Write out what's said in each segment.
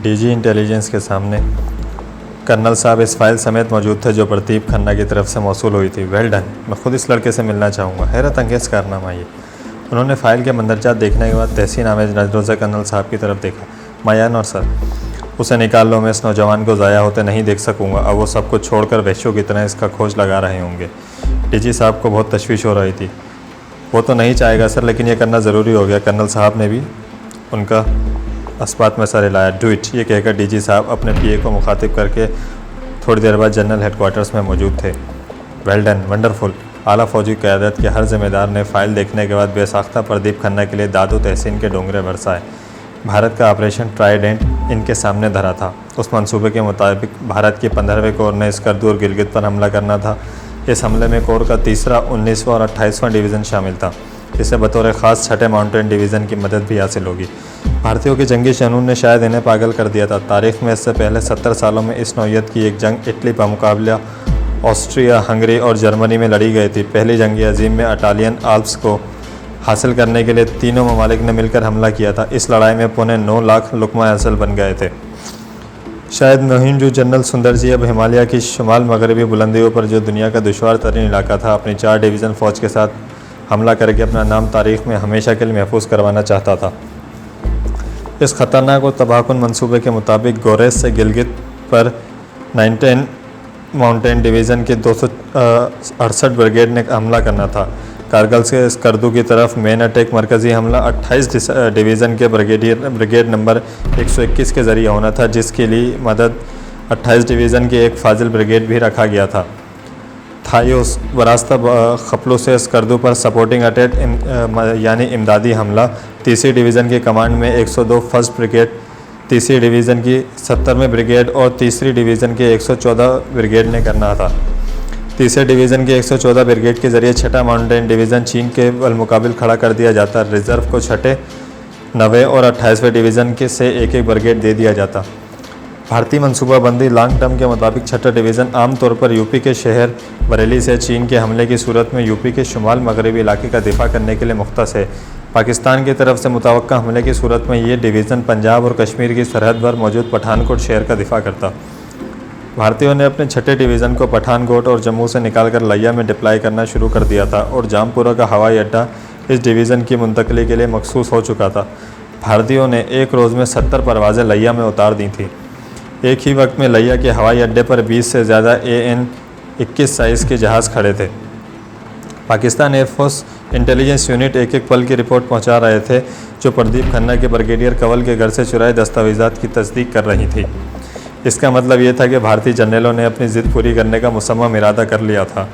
DG intelligence के सामने colonel साहब इस फाइल समेत मौजूद थे जो प्रदीप खन्ना की तरफ से मौसूल हुई थी। वेल डन, मैं खुद इस लड़के से मिलना चाहूँगा। हैरत अंगेज़ कारनामा ये। उन्होंने फ़ाइल के मंदरजात देखने के बाद तहसीन आमेज नज़रों से कर्नल साहब की तरफ देखा। मायान और सर, उसे निकाल लो, मैं इस नौजवान को ज़ाया होते नहीं देख सकूँगा। अब वो सब कुछ छोड़कर वैश्यों की तरह इसका खोज लगा रहे होंगे। डीजी साहब को बहुत तशवीश हो रही थी। वो तो नहीं चाहेगा सर, लेकिन ये करना ज़रूरी हो गया। कर्नल साहब ने भी उनका अस्पात में सर हिलाया। डू इट, ये कहकर डीजी साहब अपने पीए को मुखातिब करके थोड़ी देर बाद जनरल हेडक्वार्टर्स में मौजूद थे। Well done, wonderful. आला फौजी क़यादत के हर जिम्मेदार ने फ़ाइल देखने के बाद बेसाख्ता प्रदीप खन्ना के लिए दादो तहसीन के डोंगरे बरसाए। भारत का ऑपरेशन ट्राइडेंट इनके सामने धरा था। उस मंसूबे के मुताबिक भारत की 15वीं कोर ने स्कर्दू और गिलगित पर हमला करना था। इस हमले में कोर का 3रा, 19वां और 28वां डिवीज़न शामिल था, जिसे बतौर ख़ास 6ठे माउंटेन डिवीज़न की मदद भी हासिल होगी। भारतीयों के जंगी जनून ने शायद इन्हें पागल कर दिया था। तारीख़ में इससे पहले 70 सालों में इस नौयत की एक जंग इटली पर मुकाबला ऑस्ट्रिया, हंगरी और जर्मनी में लड़ी गई थी। पहली जंग अजीम में इटालियन आल्प्स को हासिल करने के लिए तीनों ममालिक ने मिलकर हमला किया था। इस लड़ाई में पौने 9 लाख लुकमा असल बन गए थे। शायद मुहिम जो जनरल सुंदर जी अब हिमालय की शुमाल मगरबी बुलंदियों पर, जो दुनिया का दुश्वार तरीन इलाका था, अपनी 4 डिवीज़न फ़ौज के साथ हमला करके अपना नाम तारीख़ में हमेशा के लिए महफूज करवाना चाहता था। इस ख़तरनाक और तबाहकुन मंसूबे के मुताबिक गोरेस से गिलगित पर 19 माउंटेन डिवीज़न के 268 ब्रिगेड ने हमला करना था। कारगिल से स्कर्दू की तरफ मेन अटैक मरकज़ी हमला 28 डिवीज़न के ब्रिगेड नंबर 121 के ज़रिए होना था, जिसके लिए मदद 28 डिवीज़न के एक फाजिल ब्रिगेड भी रखा गया था। थायोस वरास्ता खपलों से स्कर्दू पर सपोर्टिंग अटैक यानी इमदादी हमला 3री डिवीज़न की कमांड में 102 फर्स्ट ब्रिगेड, 3री डिवीज़न की 70वीं ब्रिगेड और 3री डिवीज़न के 114 ब्रिगेड ने करना था। 3रे डिवीज़न के 114 ब्रिगेड के ज़रिए 6ठा माउंटेन डिवीज़न चीन के बलमुकाबिल खड़ा कर दिया जाता। रिज़र्व को 6ठे, 9वें और 28वें डिवीज़न के से एक ब्रिगेड दे दिया जाता। भारतीय मनसूबाबंदी लॉन्ग टर्म के मुताबिक 6ठा डिवीज़न आमतौर पर यूपी के शहर बरेली से चीन के हमले की सूरत में यूपी के शुमाल मगरबी इलाके का दिफा करने के लिए मुख्तस है। पाकिस्तान की तरफ से मुतवक्का हमले की सूरत में ये डिवीज़न पंजाब और कश्मीर की सरहद पर मौजूद पठानकोट शहर का दिफा करता। भारतीयों ने अपने 6ठे डिवीज़न को पठानकोट और जम्मू से निकालकर लिया में डिप्लाई करना शुरू कर दिया था और जामपुरा का हवाई अड्डा इस डिवीज़न की मुंतकली के लिए मखसूस हो चुका था। भारतीयों ने एक रोज़ में 70 परवाज़ें लिया में उतार दी थी। एक ही वक्त में लिया के हवाई अड्डे पर 20 से ज़्यादा AN-21 साइज़ के जहाज़ खड़े थे। पाकिस्तान एयरफोर्स इंटेलिजेंस यूनिट एक एक पल की रिपोर्ट पहुंचा रहे थे, जो प्रदीप खन्ना के ब्रिगेडियर कंवल के घर से चुराए दस्तावेज़ात की तस्दीक कर रही थी। इसका मतलब ये था कि भारतीय जनरलों ने अपनी ज़िद पूरी करने का मुसम्मम इरादा कर लिया था।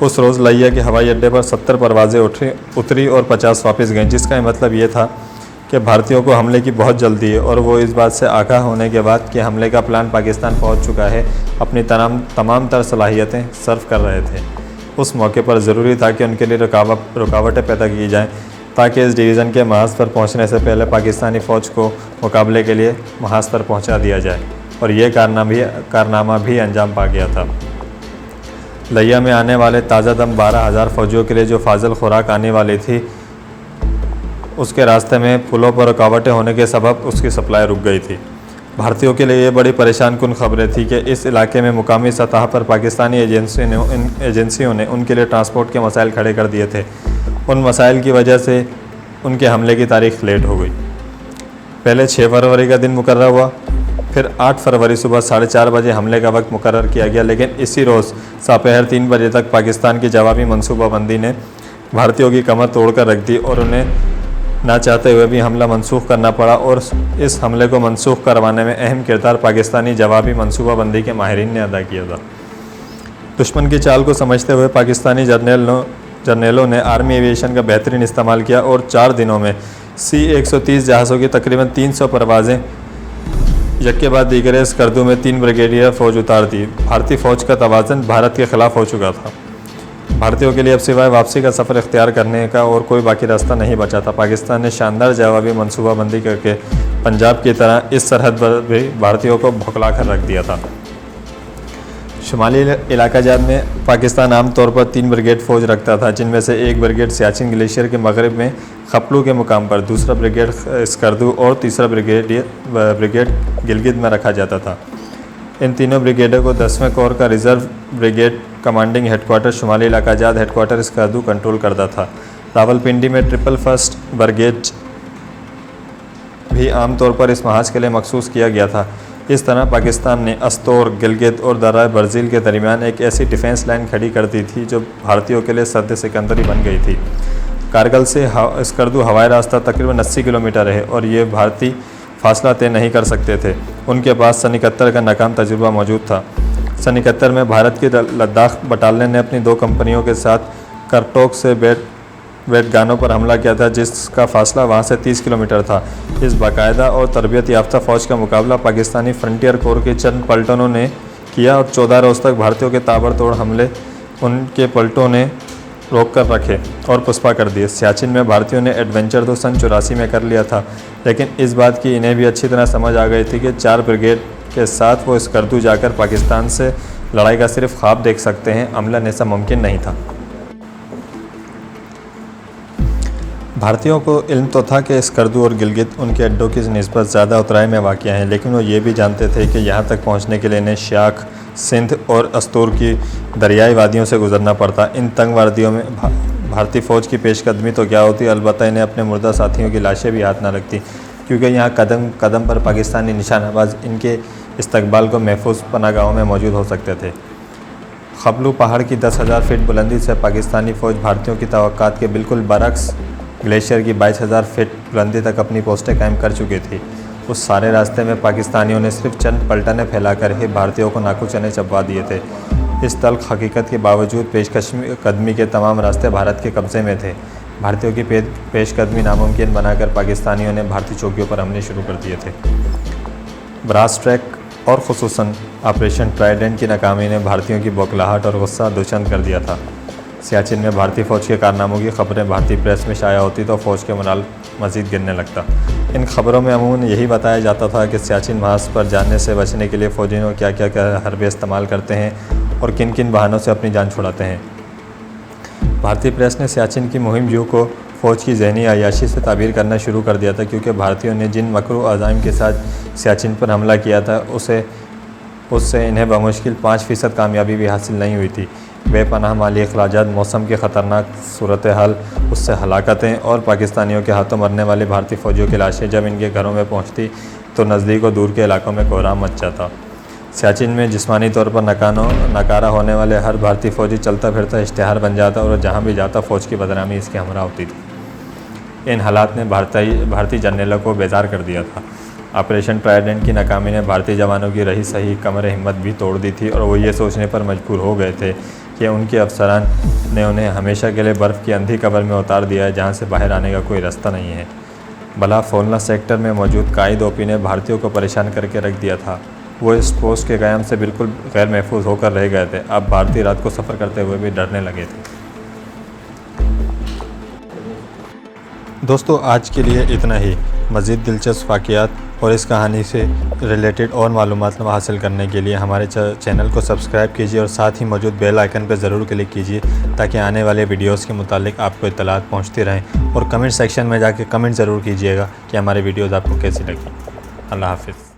उस रोज़ लिया के हवाई अड्डे पर 70 परवाज़ें उतरी और 50 वापस गईं, जिसका मतलब ये था कि भारतीयों को हमले की बहुत जल्दी है और वो इस बात से आगाह होने के बाद कि हमले का प्लान पाकिस्तान पहुंच चुका है, अपनी तमाम तर सलाहियतें सर्व कर रहे थे। उस मौके पर ज़रूरी था कि उनके लिए रुकावटें पैदा की जाएँ, ताकि इस डिवीज़न के महाज पर पहुँचने से पहले पाकिस्तानी फ़ौज को मुकाबले के लिए महाज पर पहुँचा दिया जाए। और ये कारनामा भी अंजाम पा गया था। लिया में आने वाले ताज़ा दम 12,000 फ़ौजियों के लिए जो फाजिल खुराक आने वाली थी, उसके रास्ते में पुलों पर रुकावटें होने के सबब उसकी सप्लाई रुक गई थी। भारतीयों के लिए ये बड़ी परेशान कुन खबरें थी कि इस इलाके में मुकामी सतह पर पाकिस्तानी एजेंसियों ने उनके लिए ट्रांसपोर्ट के मसाइल खड़े कर दिए थे। उन मसाइल की वजह से उनके हमले की तारीख लेट हो गई। पहले 6 फरवरी का दिन मुकर्रर हुआ, फिर 8 फरवरी सुबह 4:30 बजे हमले का वक्त मुकर्रर किया गया, लेकिन इसी रोज़ दोपहर 3 बजे तक पाकिस्तान की जवाबी मनसूबाबंदी ने भारतीयों की कमर तोड़कर रख दी और उन्हें ना चाहते हुए भी हमला मनसूख करना पड़ा। और इस हमले को मनसूख करवाने में अहम किरदार पाकिस्तानी जवाबी मनसूबाबंदी के माहिरीन ने अदा किया था। दुश्मन की चाल को समझते हुए पाकिस्तानी जर्नलों ने आर्मी एविएशन का बेहतरीन इस्तेमाल किया और 4 दिनों में C-130 जहाज़ों की तकरीबन 300 परवाज़ें यके बाद दीगरे स्कर्दू में 3 ब्रिगेडियर फ़ौज उतार दी। भारतीय फ़ौज का तवाज़न भारत के ख़िलाफ़ हो चुका था। भारतीयों के लिए अब सिवाय वापसी का सफ़र इख्तियार करने का और कोई बाकी रास्ता नहीं बचा था। पाकिस्तान ने शानदार जवाबी मनसूबाबंदी करके पंजाब की तरह इस सरहद पर भी भारतीयों को भौंकला कर रख दिया था। शुमाली इलाका जात में पाकिस्तान आमतौर पर 3 ब्रिगेड फ़ौज रखता था, जिनमें से एक ब्रिगेड सियाचिन ग्लेशियर के मगरब में खपलू के मुकाम पर, दूसरा ब्रिगेड स्कर्दू और तीसरा ब्रिगेड गिलगित में रखा जाता था। इन तीनों ब्रिगेडों को 10वें कोर का रिज़र्व ब्रिगेड कमांडिंग हेडक्वार्टर शुमाली इलाका जात हेडक्वार्टर स्कर्दू कंट्रोल करता था। रावलपिंडी में 111st ब्रिगेड भी आमतौर पर इस महाज के लिए मखसूस किया गया था। इस तरह पाकिस्तान ने अस्तोर, गिलगित और दर्रा बर्ज़िल के दरमियान एक ऐसी डिफेंस लाइन खड़ी कर दी थी जो भारतीयों के लिए सद सिकंदरी बन गई थी। कारगिल से स्कर्दू हवाई रास्ता तकरीबन 80 किलोमीटर है और ये भारतीय फासला तय नहीं कर सकते थे। उनके पास सन 71 का नाकाम तजुर्बा मौजूद था। सन 71 में भारत की लद्दाख बटालियन ने अपनी 2 कंपनियों के साथ करटोक से वेटगानों पर हमला किया था, जिसका फासला वहां से 30 किलोमीटर था। इस बाकायदा और तरबियत याफ्ता फ़ौज का मुकाबला पाकिस्तानी फ्रंटियर कोर के चंद पलटनों ने किया और 14 रोज़ तक भारतीयों के ताबड़तोड़ हमले उनके पलटों ने रोक कर रखे और पुष्पा कर दिए। सियाचिन में भारतीयों ने एडवेंचर तो सन 84 में कर लिया था, लेकिन इस बात की इन्हें भी अच्छी तरह समझ आ गई थी कि 4 ब्रिगेड के साथ वो स्कर्दू जाकर पाकिस्तान से लड़ाई का सिर्फ ख्वाब देख सकते हैं, अमलन ऐसा मुमकिन नहीं था। भारतीयों को इल्म तो था कि स्कर्दू और गिलगित उनके अड्डों की निस्बत ज़्यादा उतराई में वाक़या हैं, लेकिन वो ये भी जानते थे कि यहाँ तक पहुँचने के लिए इन्हें शाख, सिंध और अस्तूर की दरियाई वादियों से गुजरना पड़ता। इन तंग वादियों में भारतीय फ़ौज की पेशकदमी तो क्या होती, अलबत्ता इन्हें अपने मुर्दा साथियों की लाशें भी हाथ ना लगती, क्योंकि यहाँ कदम कदम पर पाकिस्तानी निशानाबाज इनके इस्तकबाल को महफूज पनाहगाहों में मौजूद हो सकते थे। खपलू पहाड़ की 10,000 फीट बुलंदी से पाकिस्तानी फ़ौज भारतीयों की तवक्कात के बिल्कुल बरक्स ग्लेशियर की 22,000 फीट बुलंदी तक अपनी पोस्टें कायम कर चुकी थी। उस सारे रास्ते में पाकिस्तानियों ने सिर्फ चंद पलटनें फैलाकर ही भारतीयों को नाकूचने चबवा दिए थे। इस तल्ख हकीकत के बावजूद पेशकदमी के तमाम रास्ते भारत के कब्ज़े में थे। भारतीयों की पेशकदमी नामुमकिन बनाकर पाकिस्तानियों ने भारतीय चौकियों पर हमले शुरू कर दिए थे। ब्रास ट्रैक और ख़ुसूसन ऑपरेशन ट्राइडेंट की नाकामी ने भारतीयों की बौखलाहट और गुस्सा दुचंद कर दिया था। सियाचिन में भारतीय फ़ौज के कारनामों की खबरें भारतीय प्रेस में शाया होती तो फ़ौज के मोराल मज़ीद गिरने लगता। इन खबरों में अमूमन यही बताया जाता था कि सियाचिन महाज पर जाने से बचने के लिए फ़ौजियों क्या क्या हरबे इस्तेमाल करते हैं और किन किन बहानों से अपनी जान छुड़ाते हैं। भारतीय प्रेस ने सियाचिन की मुहिम यू को फ़ौज की ज़हनी अय्याशी से ताबीर करना शुरू कर दिया था, क्योंकि भारतीयों ने जिन मकरू अज़ाइम के साथ सियाचिन पर हमला किया था उससे इन्हें बमुश्किल 5% कामयाबी भी हासिल नहीं हुई थी। बेपनाह माली अखराजात, मौसम की ख़तरनाक सूरत हाल, उससे हलाकतें और पाकिस्तानियों के हाथों मरने वाले भारतीय फ़ौजियों की लाशें जब इनके घरों में पहुंचती तो नज़दीक और दूर के इलाकों में कोहराम मच जाता। सियाचिन में जिस्मानी तौर पर नकारा होने वाले हर भारतीय फ़ौजी चलता फिरता इश्तिहार बन जाता और जहाँ भी जाता फ़ौज की बदनामी इसके हमरा होती थी। इन हालात ने भारतीय जर्नलों को बेजार कर दिया था। ऑपरेशन ट्राइडेंट की नाकामी ने भारतीय जवानों की रही सही कमर हिम्मत भी तोड़ दी थी और वो ये सोचने पर मजबूर हो गए थे कि उनके अफसरान ने उन्हें हमेशा के लिए बर्फ़ की अंधी कब्र में उतार दिया है, जहाँ से बाहर आने का कोई रास्ता नहीं है। भला फोलना सेक्टर में मौजूद कायद ओपी ने भारतीयों को परेशान करके रख दिया था। वो इस पोस्ट के क़याम से बिल्कुल गैर महफूज होकर रह गए थे। अब भारतीय रात को सफ़र करते हुए भी डरने लगे थे। दोस्तों, आज के लिए इतना ही। मज़ीद दिलचस्प वाक़यात और इस कहानी से रिलेटेड और मालूमात हासिल करने के लिए हमारे चैनल को सब्सक्राइब कीजिए और साथ ही मौजूद बेल आइकन पर ज़रूर क्लिक कीजिए, ताकि आने वाले वीडियोस के मुतालिक आपको इत्तलात पहुंचती रहें। और कमेंट सेक्शन में जाके कमेंट ज़रूर कीजिएगा कि हमारे वीडियोस आपको कैसी लगी। अल्लाह हाफ़िज़।